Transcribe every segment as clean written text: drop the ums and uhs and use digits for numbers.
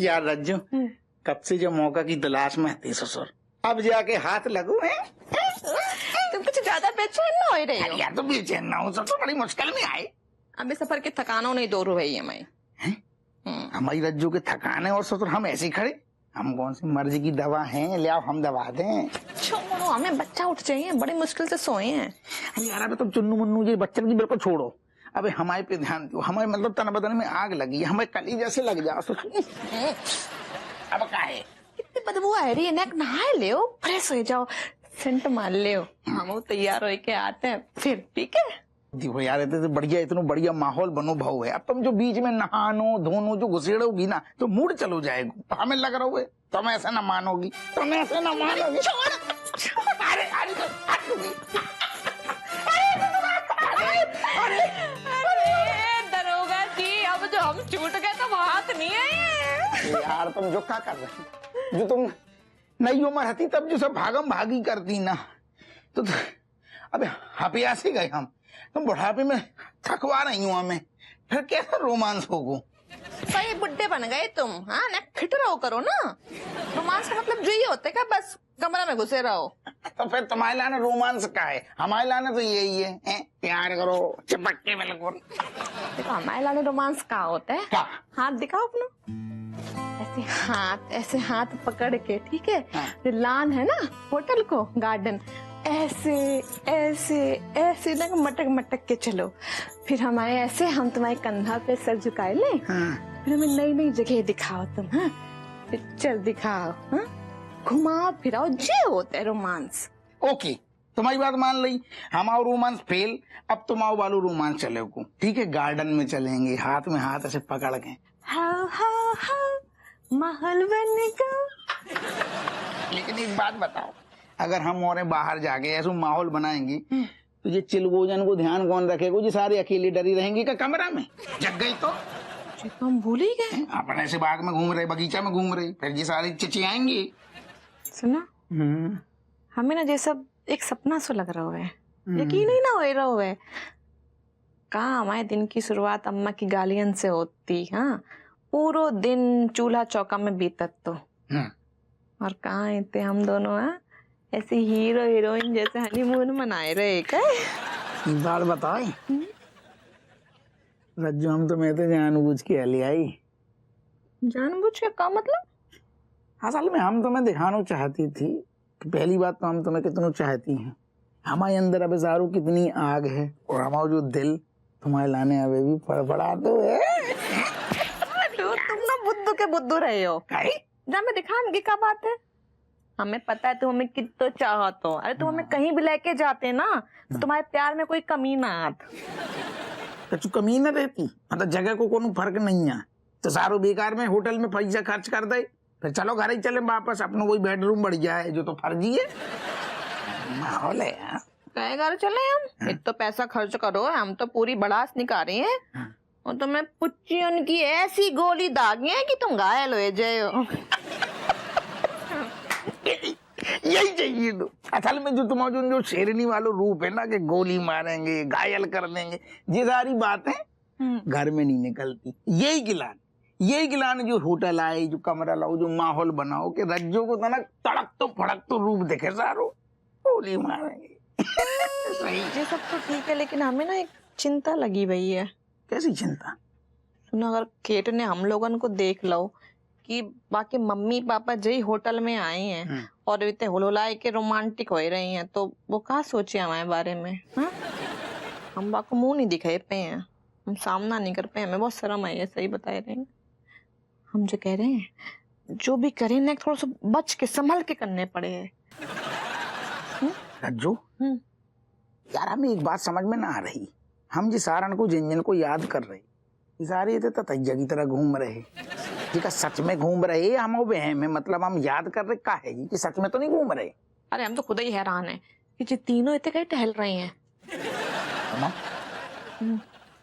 यार रज्जू, कब से जो मौका की तलाश में थी ससुर, अब जाके हाथ लगू है। तुम कुछ ज्यादा बेचैन ना हो रहे हो? यार तो बेचैन ना हो ससुर, बड़ी मुश्किल में आए। अभी सफर के थकानों नहीं दूर हुई है मैं। हमारी रज्जू के थकान है और ससुर हम ऐसे खड़े। हम कौन सी मर्जी की दवा है, ले आओ हम दवा दें। छोड़ो, हमें बच्चा उठ चाहिए, बड़ी मुश्किल से सोए हैं। अरे यार अबे तुम चुन्नू मुन्नू जी बच्चन की बिल्कुल छोड़ो, अबे हमारे पे ध्यान दो। हमारे मतलब तन बदन में आग लगी है, हमें कली जैसे लग जाओ। अब क्या है, कितनी बदबू आ रही है, नेक नहा ले, फ्रेश हो जाओ, सेंट मार ले। हम तैयार होके आते हैं फिर, ठीक है? देखो यार इतने बढ़िया, इतना बढ़िया माहौल बनो भाव है। अब तुम जो बीच में नहानो धोनो जो घुसेड़ोगी ना तो मूड चलो जाएगा। हमें लग रहा है तुम ऐसा न मानोगी, तुम ऐसा न मानोगी। अरे अरे दरोगा जी, अब जो हम छूट गए तो हाथ नहीं है। यार तुम जो क्या कर रहे, जो तुम नई उम्र हती तब जो सब भागम भागी करती ना, तो अबे हपिया से गए हम, तुम बुढ़ापे में थकवा रही हूँ हमें, फिर कैसा रोमांस होगो। सही बुड्ढे बन गए तुम। हाँ ना, फिट रहो करो ना। रोमांस का मतलब जो ही होता है क्या बस कमरा में घुसे रहो? तो फिर तुम्हारे लाने रोमांस का है, हमारे लाने तो यही है, प्यार करो चिपक के बिल्कुल। देखो हमारे लाने रोमांस का होता है। क्या? हाथ दिखाओ अपना, ऐसे हाथ पकड़ के, ठीक है? जो लान है ना होटल को, गार्डन, ऐसे ऐसे ऐसे ना मटक मटक के चलो। फिर हमारे ऐसे, हम तुम्हारे कंधा पे सर झुकाए ले। फिर हमें नई नई जगह दिखाओ तुम। हाँ, पिक्चर दिखाओ। हाँ, घुमाओ फिराओ, जे होता है रोमांस। ओके, तुम्हारी बात मान ली, हमारा रोमांस फेल। अब तुम आओ वालो रोमांस चले को, ठीक है? गार्डन में चलेंगे, हाथ में हाथ ऐसे पकड़ के। हाँ हाँ हाँ, महल बनेगा। लेकिन एक बात बताओ, अगर हम और बाहर जाके ऐसा माहौल बनाएंगे तो ये चिलगोजन को ध्यान कौन रखेगा? जी सारे अकेले डरी रहेंगी का कमरा में, जग गई तो हम भूल ही गए। अपने से बाग में घूम रहे, बगीचा में घूम रहे, फिर ये सारी चिचियाएंगी। सुना, हमें ना जैसा एक सपना सो लग रहा है, यकीन ही ना हो रहा है। कहाँ हमारे दिन की शुरुआत अम्मा की गालियन से होती। हाँ, पूरा दिन चूल्हा चौका में बीतत तो। और कहाँ थे हम दोनों, हाँ ऐसे हीरो हीरोइन जैसे हनीमून मनाए रहे। क्या बात बताओ रज्जू, हम तो मैं तो जानबूझ के ले आई। जानबूझ के का मतलब? असल में हम तुम्हें दिखाना चाहती थी कि पहली बात तो हम तुम्हें कितना चाहती हैं। हमारे अंदर अब सारू कितनी आग है, और हमारा जो दिल तुम्हारे लाने अबे भी फड़फड़ा तो है। तुम ना बुद्धू के बुद्धू रहे हो। जब मैं दिखाऊंगी क्या बात है? हमें पता है तुम हमें कितना चाहते हो। अरे तुम हमें कहीं भी लेके जाते ना तो तुम्हारे प्यार में कोई कमी ना आती। तो कमी न रहती, मतलब जगह को कोनो फर्क नहीं है तो सारो बेकार में होटल में पैसा खर्च कर दे, फिर चलो घर ही चले वापस, अपना कोई बेडरूम बढ़ जाए जो तो फर्जी है। माहौल है यार, कहे घर चले हम? इतना पैसा खर्च करो, हम तो पूरी बड़ास निकाले हैं और तुम्हें पुच्चियन की ऐसी गोली दागी है कि तुम घायल हो जाए। यही चाहिए तो। असल में जो तुम्हारा जो शेरनी वाला रूप है ना कि गोली मारेंगे घायल कर देंगे, ये सारी बातें घर में नहीं निकलती। यही गिलान जो होटल आए, जो कमरा लाओ, जो माहौल बनाओ कि रज्जो को ना तड़क तो फड़क तो रूप दिखे सारो, गोली मारेंगे। सही, ये सब तो ठीक है, लेकिन हमें ना एक चिंता लगी हुई है। कैसी चिंता? सुनो, अगर केट ने हम लोगन को देख लो कि बाकी मम्मी पापा जय होटल में आए हैं और इतने हुलहुलाए के रोमांटिक हो रही हैं, तो वो क्या सोचे हमारे बारे में? हाँ, हम बाको मुंह नहीं दिखाए पे हैं, हम सामना नहीं कर पाए, हमें बहुत शर्म आई है। सही बता रहे हैं हम, जो कह रहे हैं जो भी करें ना थोड़ा सा बच के संभल के करने पड़े हैं। रज्जू यार, हमें एक बात समझ में ना आ रही, हम जिस सारण को जिन को याद कर रहे, सारे ततैया की तरह घूम रहे, जी सच में घूम रहे हम वहम में, मतलब हम याद कर रहे का है जी कि सच में तो नहीं घूम रहे। अरे हम तो खुद ही हैरान है कि जो तीनों इतने कहीं टहल रहे हैं।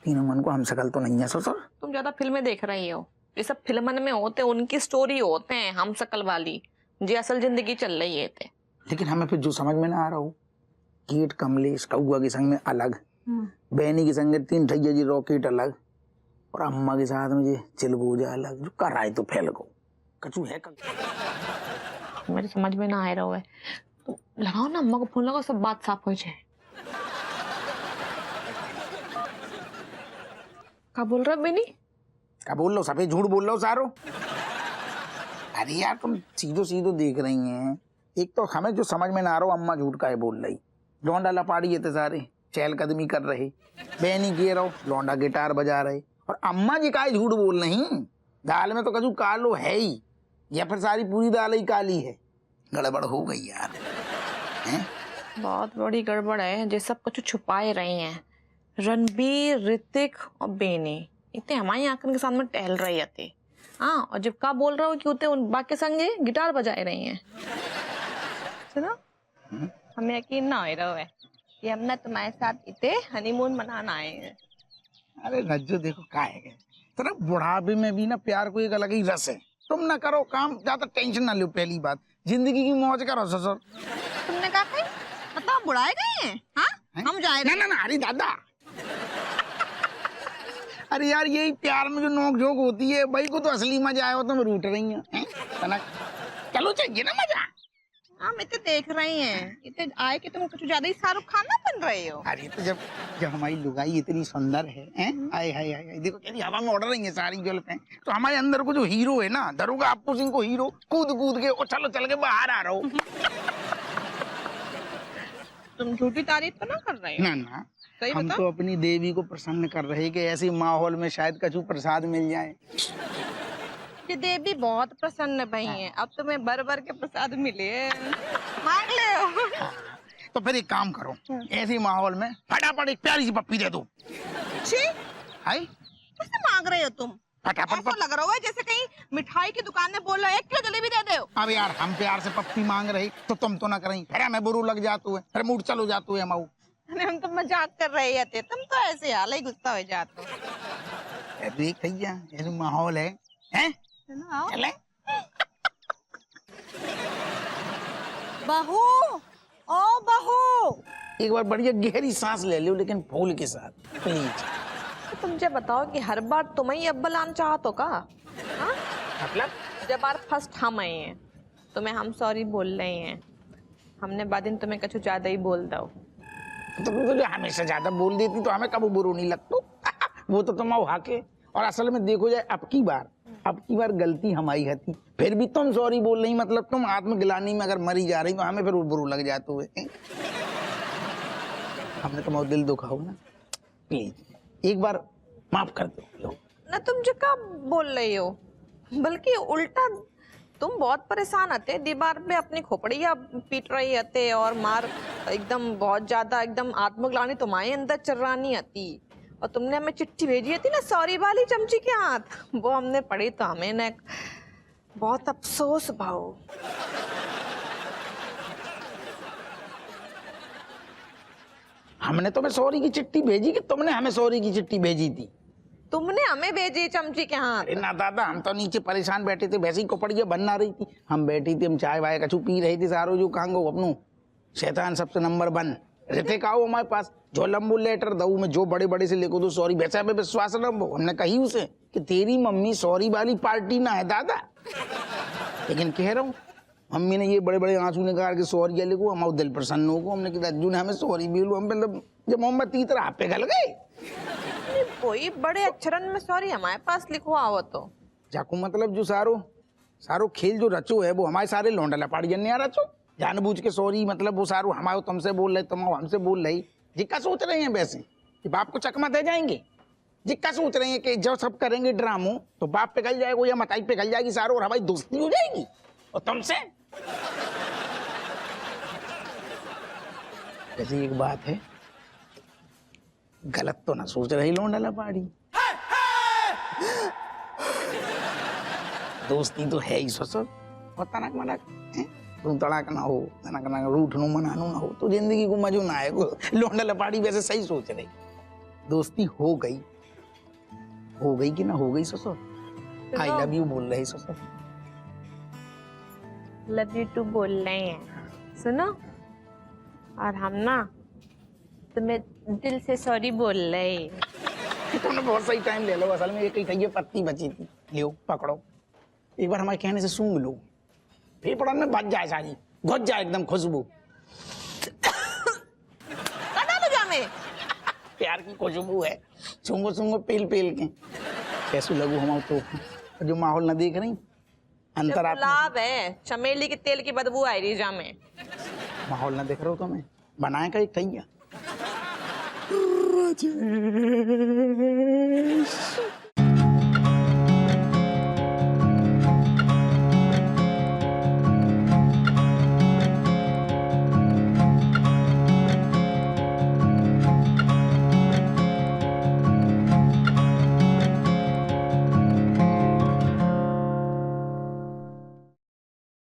तीनों मन को हम शकल तो नहीं है ससुर। तुम ज्यादा फिल्में देख रही हो, ये सब फिल्मन में होते, उनकी स्टोरी होते हैं हम शकल वाली, जी असल जिंदगी चल रही है थे। लेकिन हमें फिर जो समझ में ना आ रहा हो, कीट कमलेश कौआ के संग में अलग, बहनी के संग 3 ठैया जी रॉकेट अलग, और अम्मा के साथ में ये चिलगोजा अलग, जो कर रहा है तो फैल गो। कछु है मेरे समझ में ना आ रहा है, तो लगाओ ना अम्मा को फोन लगाओ, सब बात साफ हो जाए। क्या बोल रहा बेनी? क्या बोल लो, सफेद झूठ बोल लो सारो। अरे यार तुम सीधो सीधो देख रही हैं, एक तो हमें जो समझ में ना आ रहा, अम्मा झूठ का है बोल रही, लौंडा लपाड़ी है तो सारे चहलकदमी कर रहे, बहनी कह रहो लौंडा गिटार बजा रहे, और अम्मा जी का झूठ बोल रही। दाल में तो कछु कालो है ही, या फिर सारी पूरी दाल ही काली है। गड़बड़ हो गई यार हैं? बहुत बड़ी गड़बड़ है, जो सब कुछ छुपाए रहे हैं। रणबीर, ऋतिक और बेनी इतने हमारी आंखों के सामने टहल रहे थे। हाँ, और जब का बोल रहा हो कि उतने उन बाकी संगे गिटार बजाए रही हैं। सुनो, हमें यकीन ना हो रहा है कि हमने तुम्हारे साथ इतने हनीमून मनाना आए हैं। अरे रज्जो देखो का है तेरा, बुढ़ापे में भी ना प्यार को एक अलग ही रस है। तुम ना करो काम, ज्यादा टेंशन ना लो, पहली बात जिंदगी की मौज करो ससुर। तुमने कहा कहीं मतलब बुढ़ाए गए हैं? हाँ, हम जाए ना ना ना, अरे दादा अरे यार यही प्यार में जो नोक झोंक होती है भाई को तो असली मजा आया हो, तुम रूठ रही हैं। चलो चाहिए ना मजा। हम इतने देख रहे हैं, इतने आए कि तुम कुछ ज्यादा ही शाहरुख खान ना बन रहे हो। अरे तो जब जब हमारी लुगाई इतनी सुंदर है, आए हाय हाय देखो कैसी हवा में उड़ रही है सारी जुल्फें, तो हमारे अंदर को जो हीरो है ना, दरोगा अप्पू सिंह को हीरो कूद कूद के उछल उछल के बाहर आ रहा हो। तुम झूठी तारीफ तो ना कर रहे हो? ना ना, हम तो अपनी देवी को प्रसन्न कर रहे कि ऐसे माहौल में शायद कछु प्रसाद मिल जाए। ये देवी बहुत प्रसन्न भई है, अब तुम्हें भर भर के प्रसाद मिले, मांग ले हो। तो फिर एक काम करो, ऐसे माहौल में फटाफट एक प्यारी सी पप्पी दे दो। हाय किससे मांग रहे हो तुम? फटाफट ऐसा लग रहा है जैसे कहीं मिठाई की दुकान में बोल रहे 1 किलो जलेबी दे दो। अब यार हम प्यार से पप्पी मांग रहे तो तुम तो ना करें, फिर हमें बुरू लग जातू है, फिर मूड चलो जातू है। हम तो मजाक कर रहे थे, तुम तो ऐसे हाल ही गुस्सा हो जाते हो। देख भैया ऐसे माहौल है, हैं? चले बहू, ओ बहू, एक बार बढ़िया गहरी सांस ले लो, लेकिन फूल के साथ प्लीज। तो तुम मुझे बताओ कि हर बार तुम ही अब्बल आना चाहते हो का? मतलब जब बार फर्स्ट हम आए हैं तुम्हें हम सॉरी बोल रहे हैं, हमने बाद दिन तुम्हें कुछ ज्यादा ही बोल दो। तो तुझे हमेशा ज्यादा बोल देती तो हमें कभी बुरू नहीं लगतो। वो तो तुम हाके, और असल में देखो जाए अब की बार गलती हमारी थी, फिर भी तुम सॉरी बोल रही, मतलब तुम आत्मग्लानि में अगर मरी जा रही तो हमें फिर बुरू लग जाते हुए। हमने तुम्हारा दिल दुखा हो ना, प्लीज एक बार माफ कर दो ना। तुम जो क्या बोल रही हो, बल्कि उल्टा तुम बहुत परेशान आते, दीवार पे अपनी खोपड़ियाँ पीट रही आते और मार एकदम बहुत ज्यादा एकदम आत्मग्लानि तुम्हारे अंदर चर्रानी आती। और तुमने हमें चिट्ठी भेजी थी ना सॉरी वाली चमची के हाथ, वो हमने पढ़ी तो हमें ना बहुत अफसोस भाव। हमने तुम्हें सॉरी की चिट्ठी भेजी कि तुमने हमें सॉरी की चिट्ठी भेजी थी? तुमने हमें भेजी चमची के हाथ। अरे ना दादा, हम तो नीचे परेशान बैठे थे, वैसे ही कोपड़िया बनना रही थी, हम बैठी थी, हम चाय वाय कछु पी रहे थे सारो, जो कांगो अपनो शैतान सबसे नंबर 1 ऋतिक आओ हमारे पास, जो लंबू लेटर दऊ में जो बड़े बड़े से लिखो दो सॉरी, वैसे हमें विश्वास न हो। हमने कही उसे कि तेरी मम्मी सॉरी वाली पार्टी ना है दादा, लेकिन कह रहा हूँ मम्मी ने ये बड़े बड़े आंसू निकाल के सॉरी लिखो, हमारा दिल प्रसन्न हो। हमने कहा रज्जू ने हमें सॉरी भी लो, हम मतलब जब मोमबत्ती तरह आप पे गल गए। कोई बड़े अक्षरन में सॉरी हमारे पास लिखो आओ तो जाकू, मतलब जो सारो खेल जो रचो है वो हमारे सारे लौंडा लपाड़ी जन्ने रचो, जानबूझ के सॉरी, मतलब वो सारो हमारे तुमसे बोल रहे, तुम हमसे बोल रही। जिक्का सोच रहे हैं वैसे कि बाप को चकमा दे जाएंगे, जिक्का सोच रहे हैं कि जब सब करेंगे ड्रामो तो बाप पे गल जाएगा या मताई पे गल जाएगी सारो, और हमारी दोस्ती हो जाएगी। और तुमसे जैसे एक बात है, गलत तो ना सोच रही लौंडा लपाड़ी, दोस्ती तो है ही ससुर, और तनक मनक तू तड़ाक ना हो, तनक ना रूठ नो मनानो ना हो तो जिंदगी को मजो ना आए। लौंडा लपाड़ी वैसे सही सोच रही, दोस्ती हो गई कि ना हो गई ससुर। आई लव यू बोल रहे ससुर, लव यू टू बोल रहे हैं, सुनो। और हम ना तुम्हें दिल से सॉरी बोल रहे हैं। तुमने बहुत सही टाइम ले लो, असल में एक ही पत्ती बची थी, लियो पकड़ो, एक बार हमारे कहने से सूंघ लो, फेफड़न में बच जाए सारी, घुस जाए एकदम खुशबू। डालो जामे। प्यार की खुशबू है, सूंघो सूंघो पेल पेल के। कैसे लगू हम तो, जो माहौल ना देख रही, अंतरात्मा गुलाब है, चमेली के तेल की बदबू आ रही जामे। माहौल ना देख रहे हो तुम्हें, बनाए का एक तैया।